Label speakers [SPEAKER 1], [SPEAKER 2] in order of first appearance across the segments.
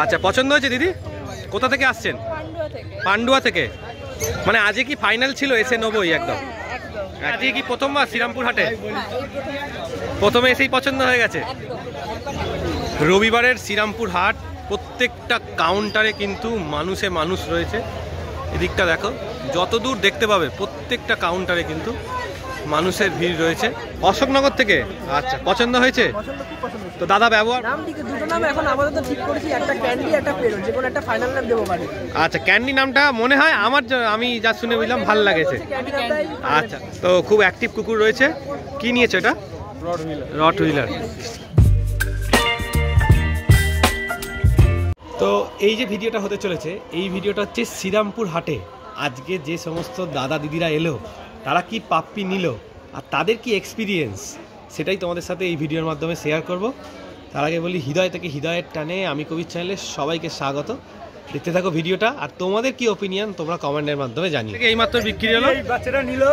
[SPEAKER 1] আচ্ছা, পছন্দ হয়েছে দিদি? কোথা থেকে আসছেন? পান্ডুয়া থেকে। মানে আজকে কি ফাইনাল ছিল এসে নেবোই একদম? আজকে কি প্রথমবার শ্রীরামপুর হাটে? প্রথমে এসেই পছন্দ হয়ে গেছে। রবিবারের শ্রীরামপুর হাট, প্রত্যেকটা কাউন্টারে কিন্তু মানুষ রয়েছে। এদিকটা দেখো, যতদূর দেখতে পাবে প্রত্যেকটা কাউন্টারে কিন্তু মানুষের ভিড় রয়েছে। অশোকনগর থেকে। আচ্ছা, পছন্দ হয়েছে তো দাদা? ব্যবহার
[SPEAKER 2] দুটো নাম এখন আপাতত ঠিক করেছি, একটা ক্যান্ডি একটা পেরো, যে কোনো একটা ফাইনাল নাম দেবো বাড়ি।
[SPEAKER 1] আচ্ছা, ক্যান্ডি নামটা মনে হয় আমি যা শুনে বুঝলাম ভাল লাগেছে। আচ্ছা, তো খুব অ্যাক্টিভ কুকুর রয়েছে। কি নিয়েছো এটা? রট হুইলার। তো এই যে ভিডিওটা হতে চলেছে, এই ভিডিওটা হচ্ছে শ্রীরামপুর হাটে আজকে যে সমস্ত দাদা দিদিরা এলো, তারা কি পাপ্পি নিল আর তাদের কি এক্সপিরিয়েন্স, সেটাই তোমাদের সাথে এই ভিডিওর মাধ্যমে শেয়ার করব। তার আগে বলি, হৃদয় থেকে হৃদয়ের টানে আমি কবির চ্যানেলে সবাইকে স্বাগত। দেখতে থাকো ভিডিওটা, আর তোমাদের কি ওপিনিয়ন তোমরা কমেন্টের মাধ্যমে জানিও। এইমাত্র বিক্রি হলো,
[SPEAKER 3] বাচ্চাটা নিল।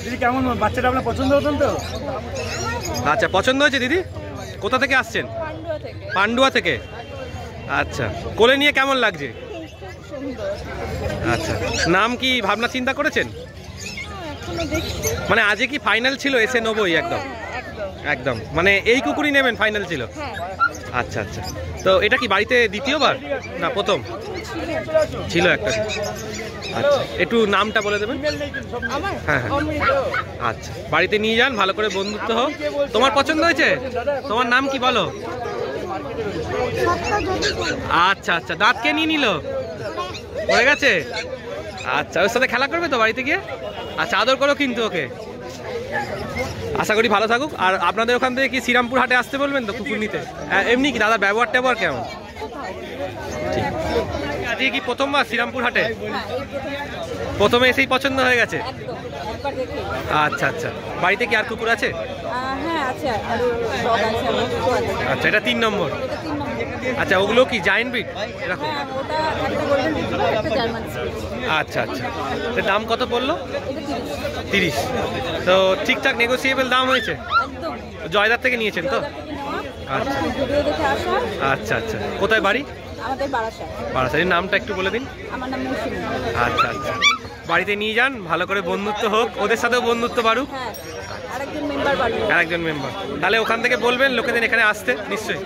[SPEAKER 3] দিদি কেমন বাচ্চাটা আপনার পছন্দ হতেন তো?
[SPEAKER 1] আচ্ছা, পছন্দ হয়েছে দিদি? কোথা থেকে আসছেন? পান্ডুয়া থেকে। আচ্ছা, কোলে নিয়ে কেমন লাগছে? আচ্ছা, নাম কি ভাবনা চিন্তা করেছেন? মানে আজকে কি ফাইনাল ছিল এসে নেবোই একদম? একদম মানে এই কুকুরই নেবেন, ফাইনাল ছিল? আচ্ছা আচ্ছা, তো এটা কি বাড়িতে দ্বিতীয়বার না প্রথম ছিল একটা? আচ্ছা, একটু নামটা বলে দেবেন? হ্যাঁ হ্যাঁ, আচ্ছা, বাড়িতে নিয়ে যান, ভালো করে বন্ধুত্ব হোক। তোমার পছন্দ হয়েছে? তোমার নাম কি বলো? আচ্ছা আচ্ছা, দাঁত কে নিয়ে নিল? হয়ে গেছে। আচ্ছা, ওর সাথে খেলা করবে তো বাড়িতে গিয়ে? আচ্ছা, আদর করো কিন্তু ওকে। আশা করি ভালো থাকুক। আর আপনাদের ওখান থেকে কি শ্রীরামপুর হাটে আসতে বলবেন তো কুকুর নিতে? এমনি কি দাদার ব্যবহার ট্যাবহার কেমন? ঠিক। আজকে কি প্রথমবার শ্রীরামপুর হাটে? প্রথমে এসেই পছন্দ হয়ে গেছে। আচ্ছা আচ্ছা, বাড়িতে কি আর কুকুর আছে? আচ্ছা, এটা 3 নম্বর। আচ্ছা, ওগুলো কি জায়ান্ট ব্রিড এরকম? আচ্ছা আচ্ছা, দাম কত পড়লো? 30। তো ঠিকঠাক নেগোসিয়েবল দাম হয়েছে? জয়দার থেকে নিয়েছেন তো? আচ্ছা আচ্ছা আচ্ছা, কোথায় বাড়ি? বারাসাতের। নামটা একটু বলে দিন। আচ্ছা আচ্ছা, বাড়িতে নিয়ে যান, ভালো করে বন্ধুত্ব হোক, ওদের সাথেও বন্ধুত্ব বাড়ুক। আরেকজন মেম্বার, তাহলে ওখান থেকে বলবেন লোকেদের এখানে আসতে নিশ্চয়ই।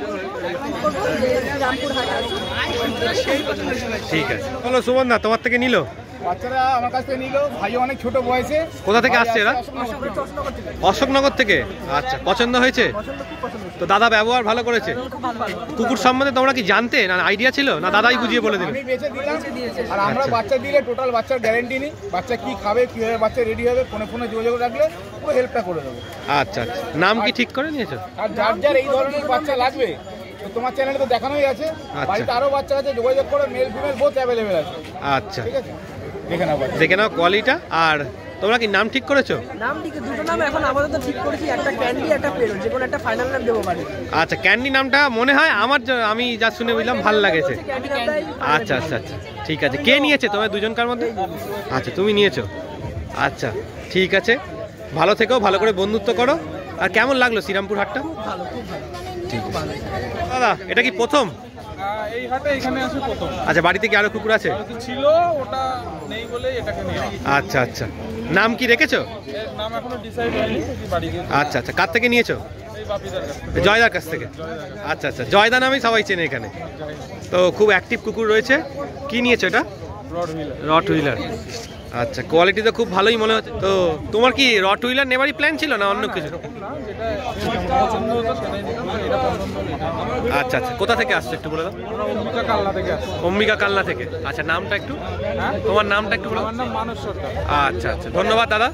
[SPEAKER 1] ঠিক আছে, বলো সুমন দা, তোমার থেকে নিল?
[SPEAKER 3] বাচ্চারা আমার কাছ থেকে নিল, ভাই অনেক ছোট বয়সে।
[SPEAKER 1] কোথা থেকে আসছে এরা? অশোকনগর থেকে। আচ্ছা, পছন্দ হয়েছে তো দাদা? ব্যবহার ভালো করেছে? কুকুর সম্বন্ধে তোমরা কি জানতে না আইডিয়া ছিল, না দাদাই বুঝিয়ে বলে দিলেন?
[SPEAKER 3] আমি বেঁচে দিলাম, আর আমরা বাচ্চা দিলে টোটাল বাচ্চার গ্যারান্টি নিই। বাচ্চা কি খাবে, কিভাবে বাচ্চা রেডি হবে, ফোনে যোগাযোগ রাখলে পুরো হেল্পটা করে দেবো।
[SPEAKER 1] আচ্ছা আচ্ছা, নাম কি ঠিক করে নিয়েছো?
[SPEAKER 3] আর যার এই ধরনের বাচ্চা লাগবে তো তোমার চ্যানেলে তো দেখানোই আছে। বাড়িতে আরো বাচ্চা আছে, যোগাযোগ করে, মেল ফিমেল বোথ অ্যাভেলেবেল আছে।
[SPEAKER 1] আচ্ছা,
[SPEAKER 3] ঠিক আছে,
[SPEAKER 1] দেখে নাও কোয়ালিটিটা। আর তোমরা কি নাম ঠিক করেছো?
[SPEAKER 2] নাম ঠিক, দুটো নাম এখন আপাতত ঠিক করেছি, একটা ক্যান্ডি একটা পেরো, যে কোনো একটা ফাইনাল নাম দেবো বাড়ি।
[SPEAKER 1] আচ্ছা, ক্যান্ডি নামটা মনে হয় আমি যা শুনে বুঝলাম ভাল লাগেছে। আচ্ছা আচ্ছা আচ্ছা, ঠিক আছে। কে নিয়েছে তোমার দুজনকার মধ্যে? আচ্ছা, তুমি নিয়েছো। আচ্ছা, ঠিক আছে, ভালো থেকো, ভালো করে বন্ধুত্ব করো। আর কেমন লাগলো শ্রীরামপুর হাটটা? ঠিক আছে দাদা, এটা কি প্রথম
[SPEAKER 4] এই হাটে? এখানে আছে প্রথম।
[SPEAKER 1] আচ্ছা, বাড়িতে কি আরো কুকুর আছে?
[SPEAKER 4] ছিল, ওটা নেই বলে এটাকে নিয়ে।
[SPEAKER 1] আচ্ছা আচ্ছা, নাম কি রেখেছো?
[SPEAKER 4] নাম এখনো ডিসাইড হয়নি, বাড়িতে।
[SPEAKER 1] আচ্ছা আচ্ছা, কার থেকে নিয়েছো? জয়দার কাছ থেকে। আচ্ছা আচ্ছা, জয়দা নামেই সবাই চেনে এখানে। তো খুব অ্যাক্টিভ কুকুর রয়েছে। কি নিয়েছো এটা? রট হুইলার। আচ্ছা, কোয়ালিটি তো খুব ভালোই মনে হচ্ছে। তো তোমার কি রট হুইলার নেবারই প্ল্যান ছিল না অন্য কিছু? আচ্ছা আচ্ছা, কোথা থেকে আসছো একটু বলে দাও। অম্বিকা কালনা থেকে। আচ্ছা, নামটা একটু, তোমার নামটা একটু বলো। আচ্ছা আচ্ছা, ধন্যবাদ দাদা।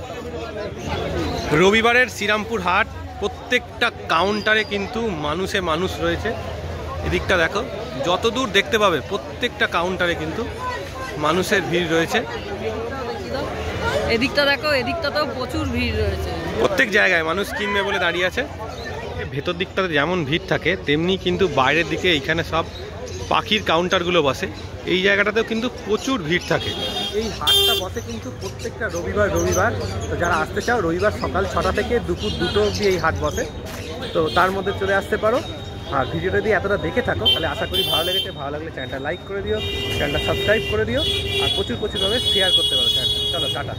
[SPEAKER 1] রবিবারের শ্রীরামপুর হাট, প্রত্যেকটা কাউন্টারে কিন্তু মানুষ রয়েছে। এদিকটা দেখো, যতদূর দেখতে পাবে প্রত্যেকটা কাউন্টারে কিন্তু মানুষের ভিড় রয়েছে।
[SPEAKER 5] এদিকটা দেখো, এদিকটাতেও প্রচুর ভিড় রয়েছে।
[SPEAKER 1] প্রত্যেক জায়গায় মানুষ কিনবে বলে দাঁড়িয়ে আছে। ভেতর দিকটাতে যেমন ভিড় থাকে, তেমনি কিন্তু বাইরের দিকে এইখানে সব পাখির কাউন্টারগুলো বসে। এই জায়গাটাতেও কিন্তু প্রচুর ভিড় থাকে।
[SPEAKER 6] এই হাটটা বসে কিন্তু প্রত্যেকটা রবিবার। তো যারা আসতে চাও, রবিবার সকাল 6টা থেকে দুপুর 2টো অবধি এই হাট বসে। তো তার মধ্যে চলে আসতে পারো। আর ভিডিওটা যদি এতটা দেখে থাকো তাহলে আশা করি ভালো লেগেছে। ভালো লাগলে চ্যানেলটা লাইক করে দিও, চ্যানেলটা সাবস্ক্রাইব করে দিও, আর প্রচুরভাবে শেয়ার করতে পারো চ্যানেলটা। চলো টাটা।